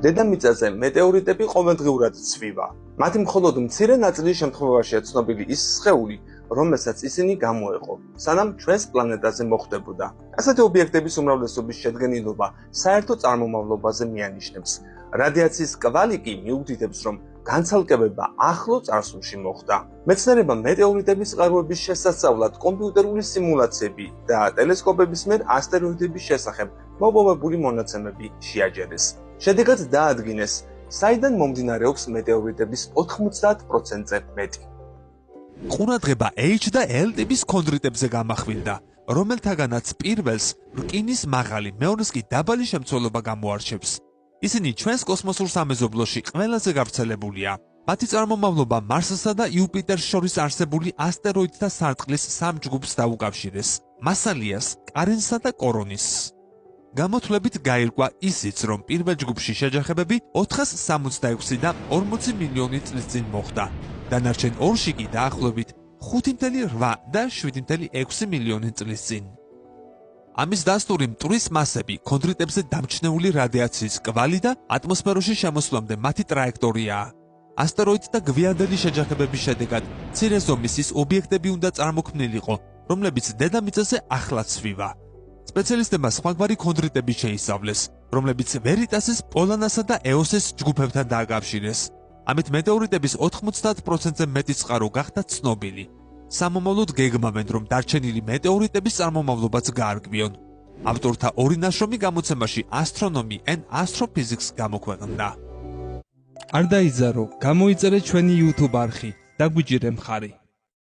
დედამიწაზე მეტეორიტები ყოველდღიურად ცვივა. მათი მხოლოდ მცირე ნაწილის შემთხვევაშია ცნობილი ის სხეული, რომელსაც ისინი გამოეყო, სანამ ჩვენს პლანეტაზე მოხვდებოდა. ასეთი ობიექტების უმრავლესობის შედგენილობა საერთო წარმომავლობაზე მიანიშნებს. რადიაციის კვალი კი მიუთითებს, რომ განცალკევება ახლო წარსულში მოხდა. მეცნიერებმა მეტეორიტების წყაროების შესასწავლად კომპიუტერული სიმულაციები და ტელესკოპების მიერ ასტეროიდების შესახებ მოპოვებული მონაცემები შეაჯერეს. შედეგად დაადგინეს, საიდან მომდინარეობს მეტეორიტების 90%-ზე მეტი. ყურადღება H და L ტიპის ქონდრიტებზე გამახვილდა, რომელთაგანაც პირველს რკინის მაღალი, მეორეს კი დაბალი შემცველობა გამოარჩევს. ისინი ჩვენს კოსმოსურ სამეზობლოში ყველაზე გავრცელებულია. მათი წარმომავლობა მარსსა და იუპიტერს შორის არსებული ასტეროიდთა სარტყლის სამ ჯგუფს დაუკავშირეს: მასალიას, კარენსა და კორონის. გამოთვლებით გაირკვა ისიც, რომ პირველ ჯგუფში შეჯახებები 466 და 40 მილიონი წლის წინ მოხდა. დანარჩენ ორში კი დაახლოებით 5.8 და 7.6 მილიონი წლის წინ. ამის დასტური მტვრის მასები, ქონდრიტებზე დამჩნეული რადიაციის კვალი და ატმოსფეროში შემოსვლამდე მათი ტრაექტორიაა. ასტეროიდთა გვიანდელი შეჯახებების შედეგად მცირე ზომის ის ობიექტები უნდა წარმოქმნილიყო, რომლებიც დედამიწაზე ახლად ცვივა. სპეციალისტებმა სხვაგვარი ქონდრიტები შეისწავლეს, რომლებიც ვერიტასის, პოლანასა და ეოსეს ჯგუფებთან დააკავშირეს. ამით მეტეორიტების 90%-ზე მეტი წყარო გახდა ცნობილი. სამომავლოდ გეგმავენ, რომ დარჩენილი მეტეორიტების წარმომავლობაც გაარკვიონ. ავტორთა ორი ნაშრომი გამოცემაში Astronomy and Astrophysics გამოქვეყნდა. არ დაიზარო, გამოიწერე ჩვენი YouTube არხი, დაგვიჭირე მხარი.